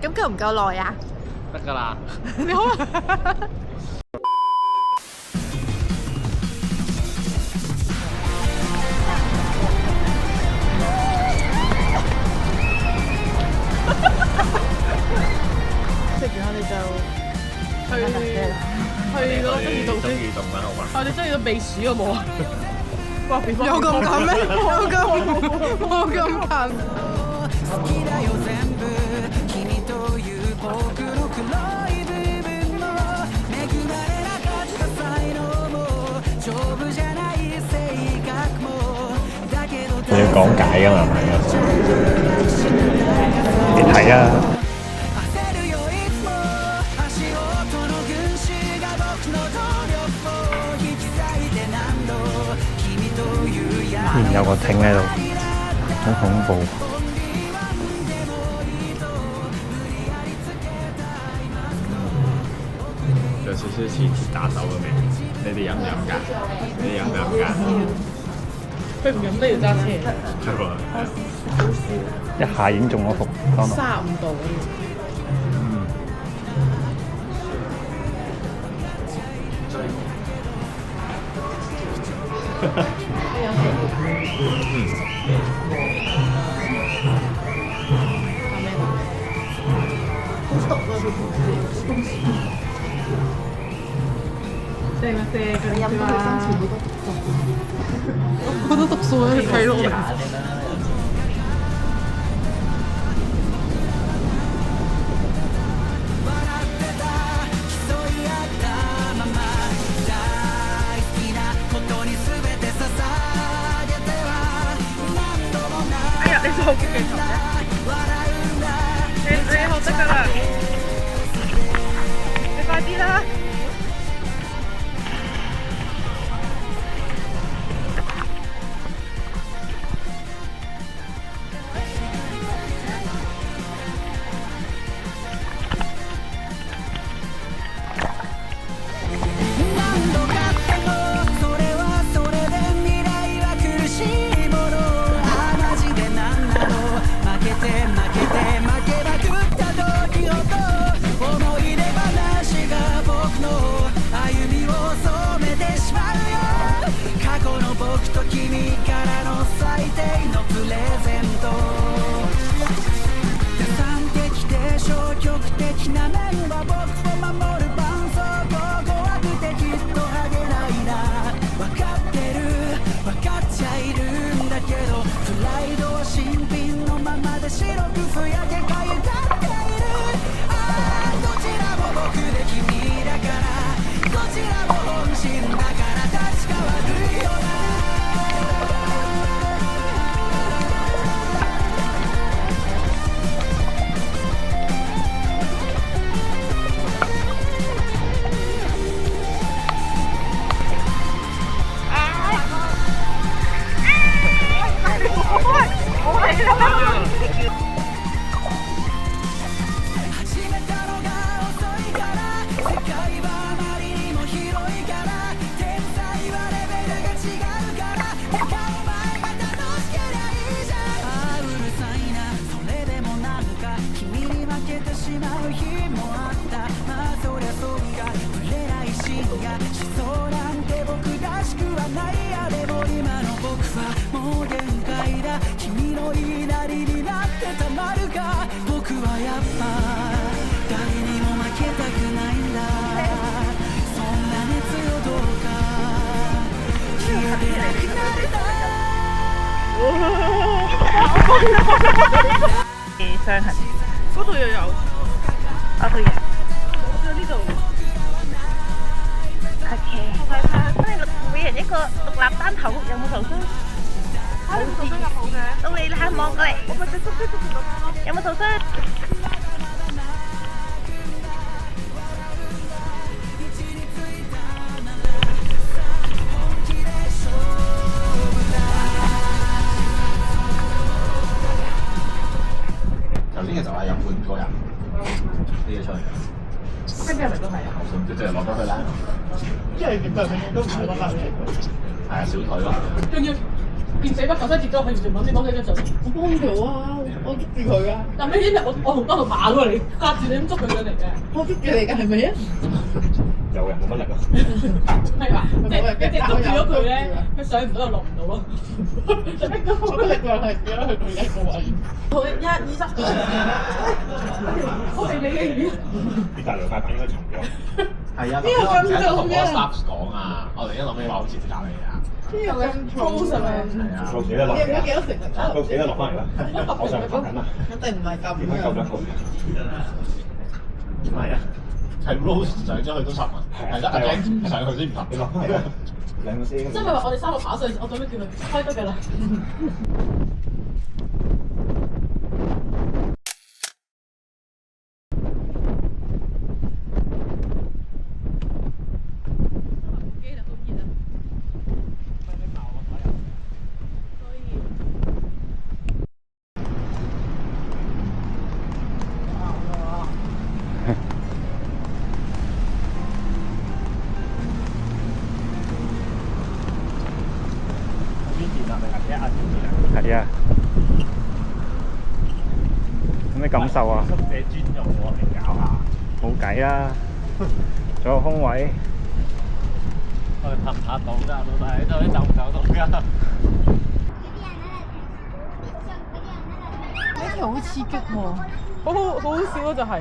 咁夠唔夠耐啊？得㗎啦。你好啊！食完我哋就去嗰個爭議洞先。我哋爭議到避暑好冇啊？哇！有咁近咩？冇咁近。你要講解㗎嘛？係咪？你睇啊！有個艇喺度，好恐怖。有少少似鐵打手嘅味，你哋飲唔飲㗎？你哋飲唔飲㗎？佢唔飲都要揸車。係喎。一下已經中咗伏。35度。正啊正，佢飲到佢生前好多毒素喺佢體內。哎呀，你好激嘅頭嘅，你學得㗎啦，你快啲啦！傷痕，嗰度又有，啊對嘅，呢度，OK，咁你每人一個獨立單頭，有冇頭傷？啊，你頭傷咁好嘅，到你啦，望過嚟，我咪隻手飛到咁咯，有冇頭傷？其實我係飲半個人呢個出嚟，跟住係咪都係啊？即係落咗去啦。因為都唔係嗰塊嘢。係啊，小腿咯。仲要健死不求生接咗去，完全冇先攞起咗就。我幫咗啊！我捉住佢啊！但咩知我同多度打過嚟，隔住你咁捉佢上嚟嘅。我捉住你㗎係咪啊？有人冇乜力啊！係啊，即係一直捉住咗佢咧，佢上唔到又落唔到咯。就逼咗我力量係點樣去到一個位？好1、2、3，我哋你嘅呢大兩塊板應該沉咗。係啊，邊個咁重嘅我 staff 講啊，我哋一諗起話好似打你啊。邊個咁重係咪？係啊，到幾多落？你唔知幾多成啊？到幾多落翻嚟啦？我上嚟拍緊啊！一定唔係咁點解夠咗一個月？係啊，係 Rose 上咗去都沉啊，係得阿 Jack 上去先唔沉。你落翻嚟啦，兩個先。即係咪話我哋3個跑上去，我準備叫佢開得㗎啦。係啊，有咩感受啊？宿舍專用喎，嚟搞下。冇計啦，仲有空位。我哋拍唔拍到㗎？到底到底走唔走到㗎？呢條好刺激喎！好笑咯，就係。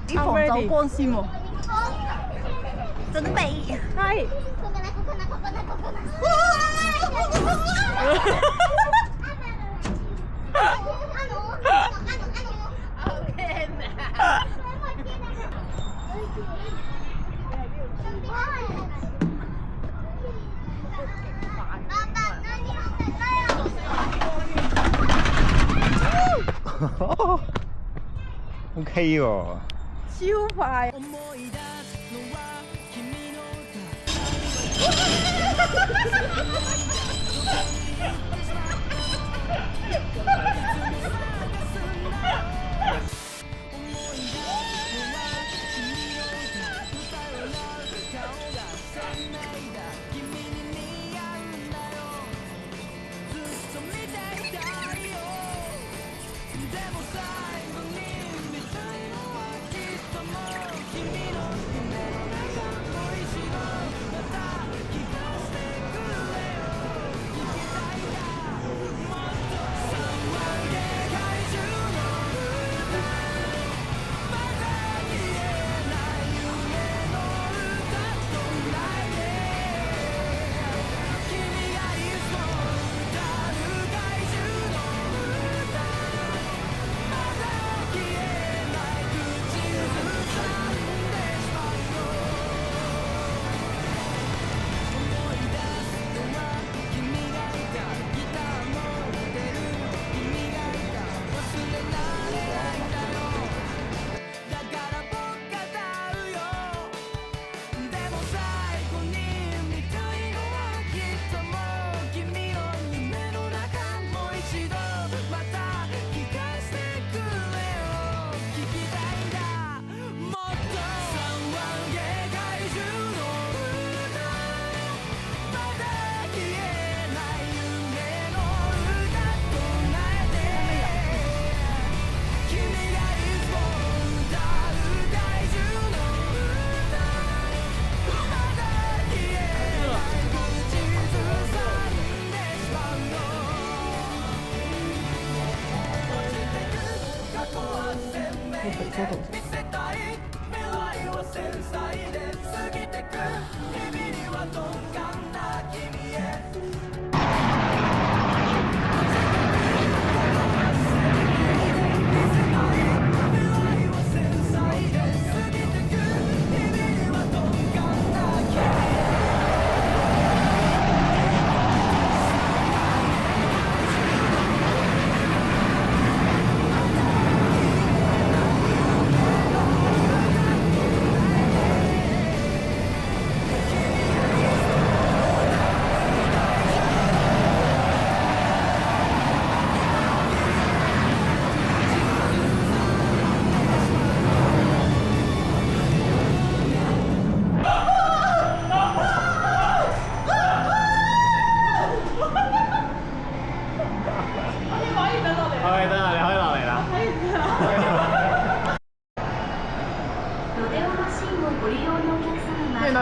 啲防走光先喎。準備。係。OK 喎。超快。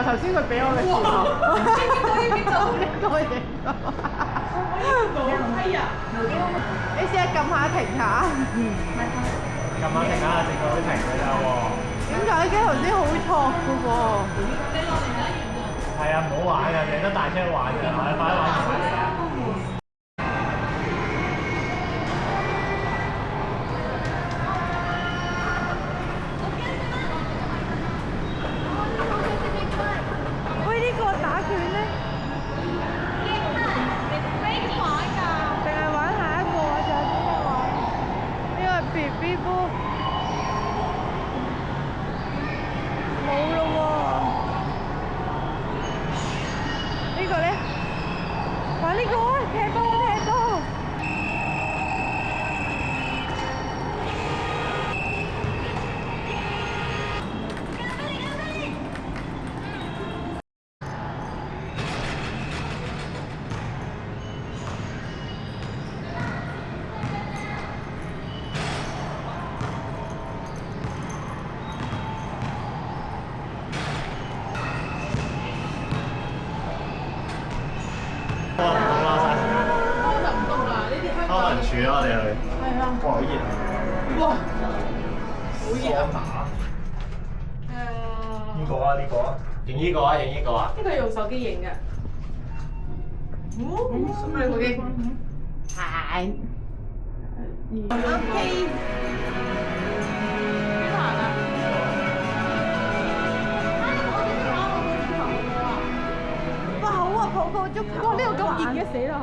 頭先佢俾我嘅時候，應該影到。哎呀！你試下撳下停下。撳下停下，直到停㗎咋喎。點解嘅？頭先好錯嘅喎。係啊，唔好玩啊！贏得大車玩㗎，快啲玩埋嚟啊！喂，呢個打拳咧？定係玩下一個啊？仲有啲咩玩？呢個係 BB 波。冇咯喎。呢個咧？玩呢個啊！踢波踢波。康文署啊，我哋去。係啊。哇，好熱啊！哇！好熱啊！係啊。呢個啊，呢個啊，影呢個啊，影呢個啊。呢個係用手機影嘅。咩手機？係。OK。邊行啊？哇，好啊！泡泡足球。哇！呢個咁熱嘅死啦！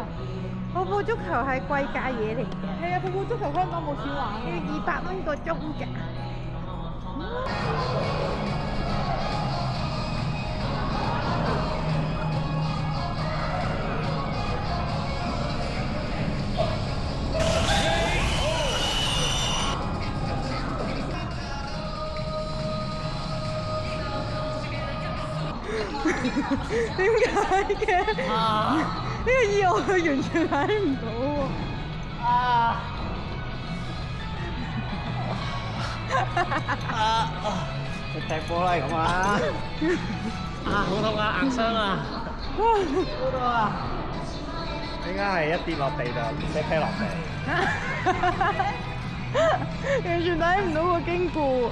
泡泡足球係貴價嘢嚟嘅。係啊，泡泡足球香港冇錢玩，要200蚊個鐘㗎。點解嘅？呢個意外完全睇唔到喎。你踢波啦咁啊！好痛啊，硬傷啊！好多啊！點解係一跌落地就飛落地？完全睇唔到個經過。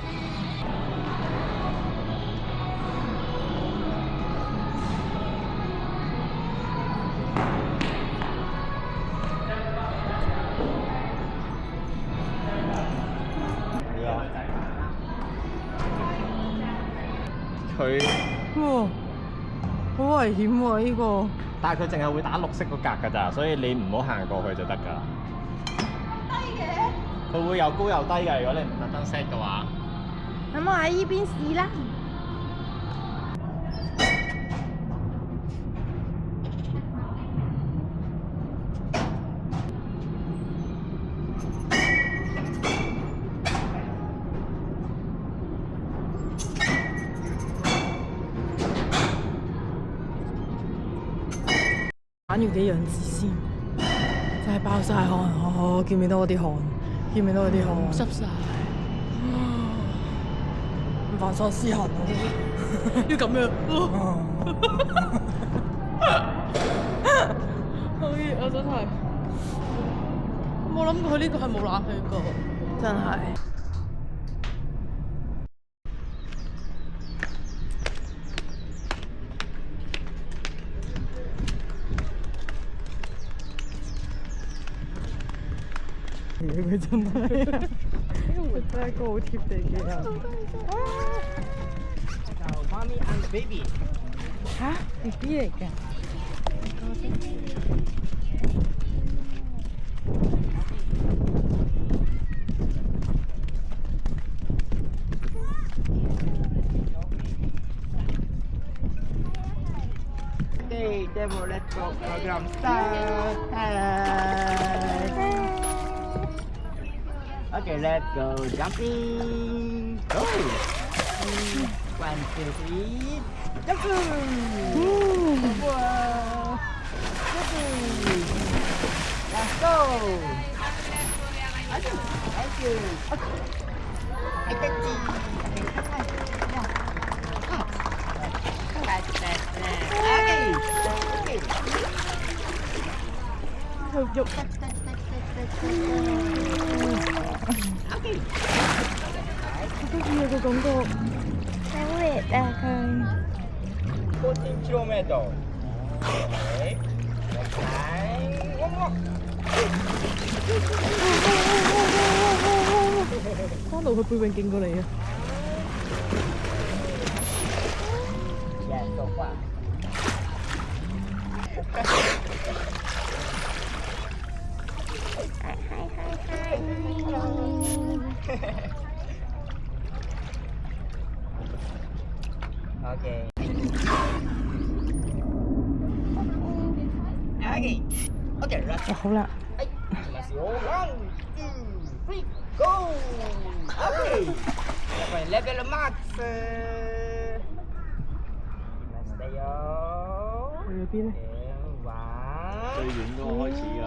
佢哇，好危險喎呢個！但係佢淨係會打綠色個格㗎咋，所以你唔好行過去就得㗎。低嘅？佢會又高又低㗎，如果你唔特登 set 嘅話。咁我喺呢邊試啦。玩完幾樣子先，真係爆晒汗，見唔見到我啲汗？見唔見到我啲汗？濕晒，凡喪屍痕啊！要咁樣，好熱啊！真係，冇諗過呢個係冇冷氣過，真係。佢真係，呢個活真係一個好貼地嘅人。就媽咪 and baby。嚇 ，BB 嚟嘅。Okay, demo, let's go. Program start. Okay, let's go. Jumping. Go. 1, 2, 3. Jump. Wow. Let's go. Thank you. Okay. I can see. 好似有個感覺好烈啊佢。14km. Okay. Next time. One more. 山路佢背泳勁過你啊！ Yes, so far. Okay. Okay. Okay, right. 好啦， Let's go. 1, 2, 3, go. Okay. Level max. Let's stay on. 去咗邊咧？ One. 最遠嗰個開始啊，要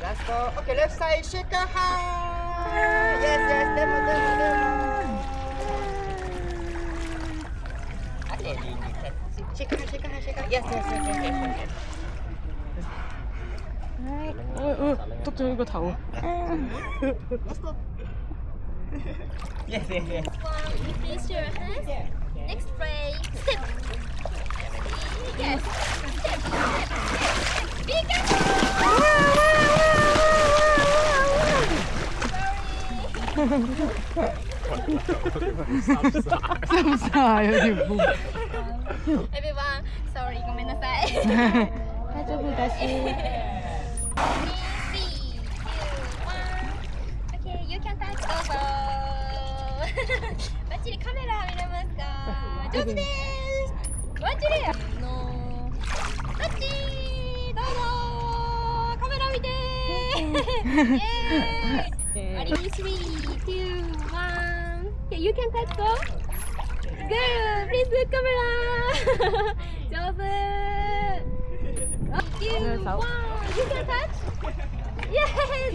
Let's go. Okay, left side, shake a hand. Yes, demo. Okay, shake a hand. Yes. 篤咗呢個頭啊！ Yes. Release your hands. Next play. Step. Yes. Step. Be Everyone, sorry, ごめんなさい。大丈夫だし。 Okay, you can touch どうぞ。バッチリカメラ見れますか？上手です。バッチリ。のタッチどうぞ。カメラ見て。イエーイ。あり 3, 2, 1. Okay, you can touch どう。Good, please look camera. 上手。2, 1. You can touch. Yes,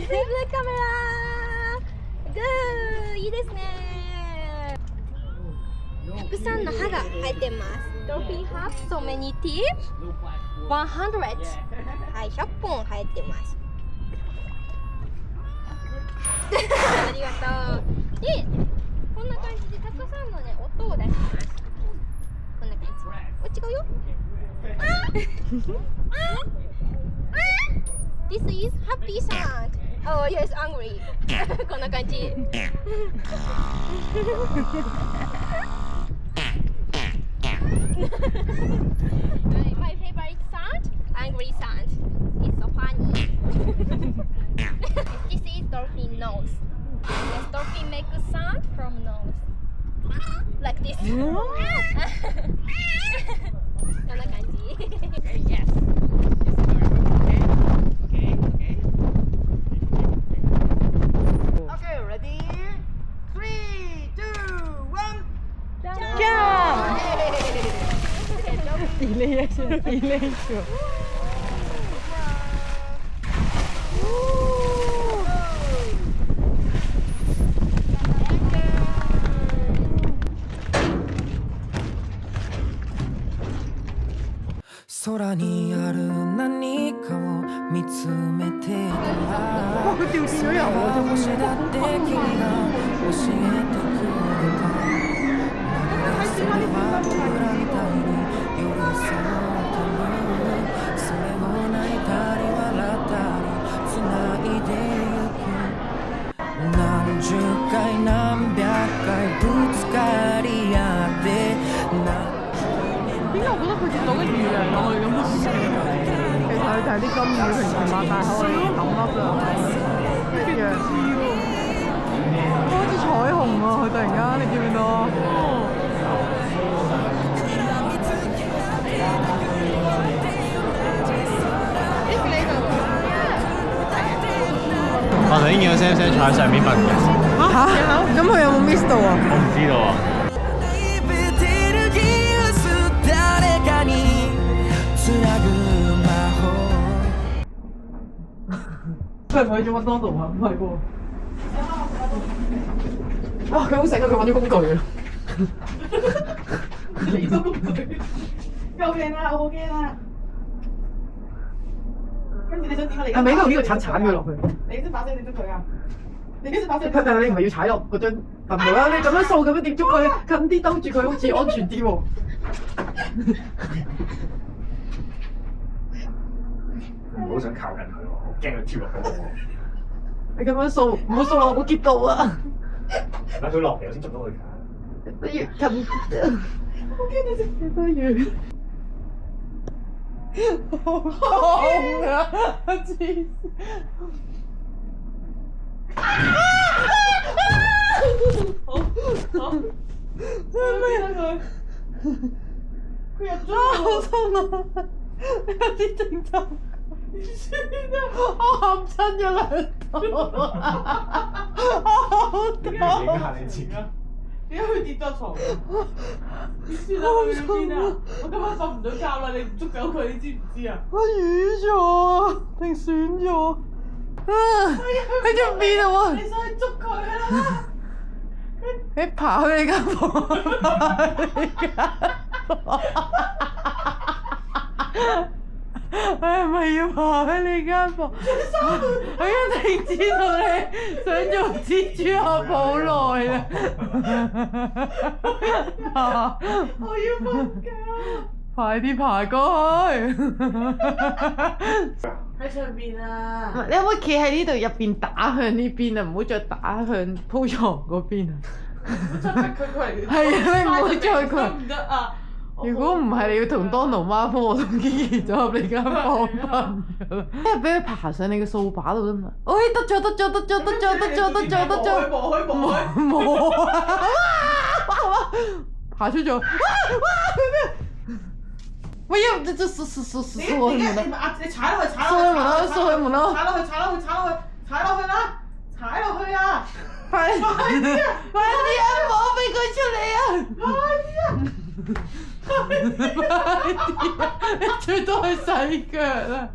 please look camera. Good, いいですね。たくさんの歯が生えてます。Dolphin have so many teeth. 100. はい、100本生えてます。ありがとう。で、こんな感じでたくさんのね音を出します。こんな感じ。お、違うよ。This is happy sound. Oh yes, angry. こんな感じ。My favorite sound, angry sound. It's so funny. This is dolphin nose. Yes, dolphin make a sound from nose. Like this. こんな感じ。Yes. Okay, ready? 3, 2, 1. じゃあ。リレーション。リレーション。空にある何かを見つめてたらそれは星だって君が教えてくれたそれは僕らみたいに寄り添ってるそれを泣いたり笑ったり繋いでゆく何十回何百回ぶつかり合って邊個覺得佢見到嘅魚嚟落去咁都唔奇怪？其實佢就係啲金魚，平時擘大口嚟抌粒啊，一樣。好似彩虹啊！佢突然間，你見唔見到啊？我頭先見到 Sam 坐喺上面問嘅。嚇？咁佢有冇 miss 到啊？我唔知道啊。佢係咪去咗麥當勞啊？唔係喎。啊！佢好醒啊！佢揾咗工具啊！嚟咗佢，救命啊！我好驚啊！跟住你想點啊？你係咪應該用呢個鏟佢落去？你先把聲，你捉佢啊！你先把聲。但係你唔係要踩落嗰張凳度啦，你咁樣掃咁樣點捉佢？近啲兜住佢好似安全啲喎。唔好想靠近佢喎，好驚佢跳落嗰個。你咁樣掃，唔好掃落我個篋度啊！等佢落嚟我先捉到佢㗎。不如近，我驚你食不如。好痛啊！黐線！好，咩啊佢？佢入咗。好痛啊！有啲整痛。算啦，我喊親咗兩度啊！好痛！影下你自己。點解佢跌咗床？你算啦，佢去邊啊？我今晚瞓唔到覺啦！你唔捉走佢，你知唔知啊？我瘀咗定損咗啊！喺出邊啊喎！你想去捉佢啦？你爬去你間房，係咪要爬去你間房？我一定知道你想做蜘蛛俠好耐啦！我要瞓覺。快啲爬過去！喺上邊啊！你可唔可以企喺呢度入邊打向呢邊啊？唔好再打向鋪床嗰邊啊！真係佢係啊，你唔好再佢。唔得啊！如果唔係，你要同 Donald 媽科，我同 Kiki 走入你間房瞓㗎啦。即係俾佢爬上你嘅掃把度啫嘛。哎，得咗，得咗，得咗，得咗，得咗，得咗，得咗。冇啊！哇！爬出咗。喂呀！這掃開門啦！你踩落去，掃開門啦！掃開門啦！踩落去啦！踩落去啊！快啲啊！冇俾佢出嚟啊！快啲啊！你最多去洗腳啦！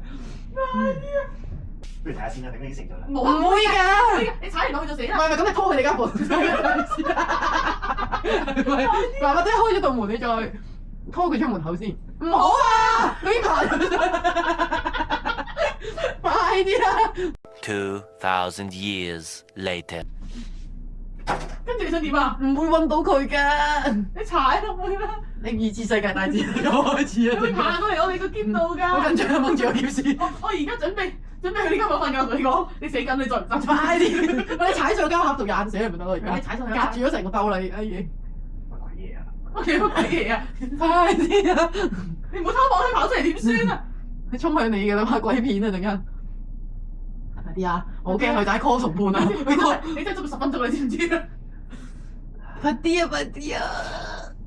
不如睇下先啦，等佢食咗啦。唔會㗎！你踩完落去就死啦！唔係咁，你拖去你間房先。爸爸即係開咗道門，你再拖佢出門口先。唔好啊！佢已經爬咗上。快啲啦2,000 years later. 跟住你想點啊？唔會揾到佢㗎。你踩落去啦！你二次世界大戰又開始啦！佢爬過嚟我哋個篋度㗎。好緊張啊！掹住個篋先。我而家準備去呢間房瞓覺，同你講，你死緊，你再唔走，快啲！你踩上間盒度硬死咪得咯，而家。你踩上去隔住咗成個兜啦，已經。乜鬼嘢啊？我幾乜鬼嘢啊！快啲啊！你唔好偷望你跑出嚟點算啊！你衝向你㗎啦，拍鬼片啊！陣間。快啲啊！我好驚佢仔 call 重判啊！你真係捉咗10分鐘，你知唔知啊？快啲啊！快啲啊！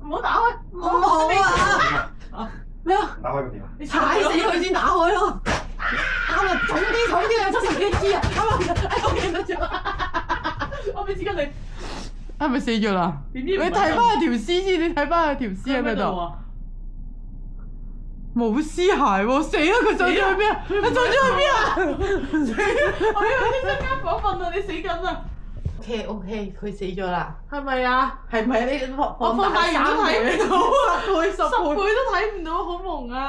唔好打開，唔好啊！咩啊？打開咁點啊？你踩死佢先打開咯！啱啦，重啲啊！70幾支啊！啱啊！我見到咗。我俾紙巾你。係咪死咗啦？你睇翻佢條屍先，你睇翻佢條屍喺咪度？冇屍骸喎！死啦！佢走咗去邊啊？佢走咗去邊啊？死啦！我以為你間房瞓啊！你死緊啊！ OK，佢死咗啦。係咪啊？係咪你我放大完都睇唔到啊！10倍倍都睇唔到，好蒙啊！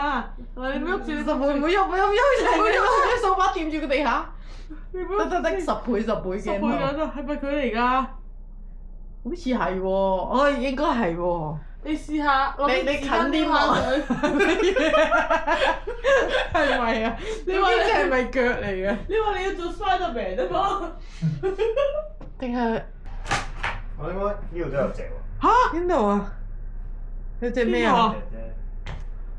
你唔喐住，你10倍唔好喐，你掃把掂住個地下。你唔好得10倍10倍緊啊！係咪佢嚟㗎？好似係喎，我應該係喎。你試下，你近啲望佢，係咪啊？你話呢隻係咪腳嚟嘅？你話你要做 Spiderman 啊嘛？定係我應該呢度都有隻喎。嚇？邊度啊？有隻咩啊？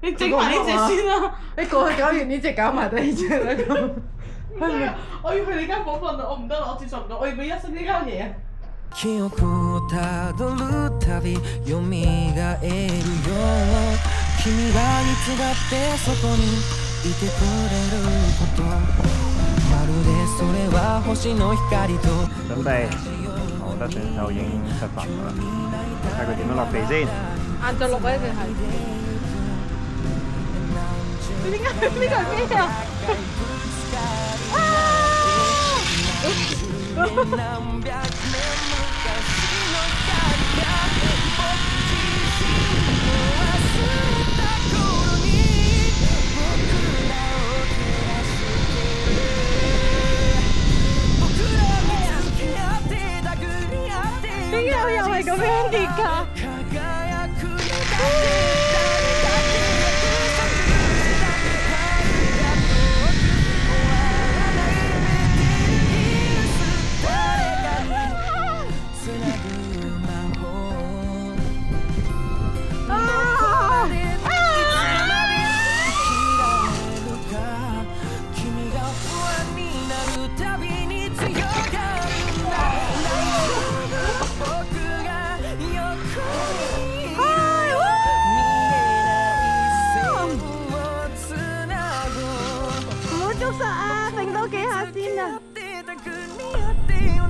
你整埋呢隻先啦！你過去搞完呢隻，搞埋第二隻啦咁。我要去你間房瞓啦！我唔得啦，我接受唔到，我要俾一生呢間嘢。記憶をたどるたび蘇るよ君がいつだってそこにいてくれることまるでそれは星の光と準備，我覺得選手已經出發啦，睇佢點樣落地先。晏晝錄嘅一定係。你點解呢個係咩啊？電㗎。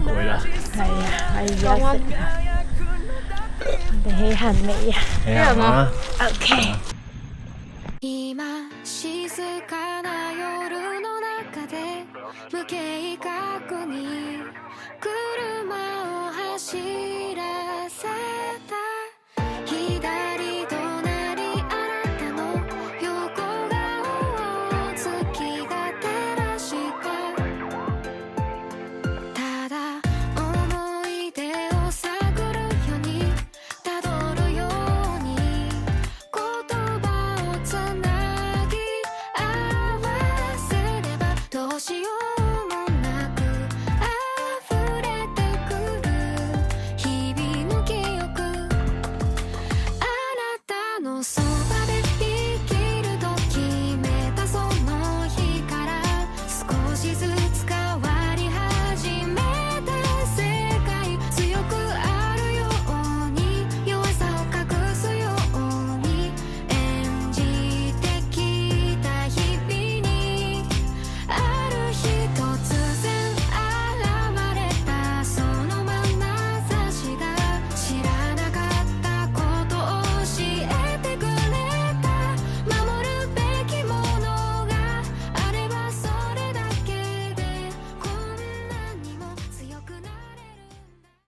攰啦，係啊，係啊，食啊，我哋起行未啊？起行啦。 OK。今静かな夜の中で無計画に車を走らせた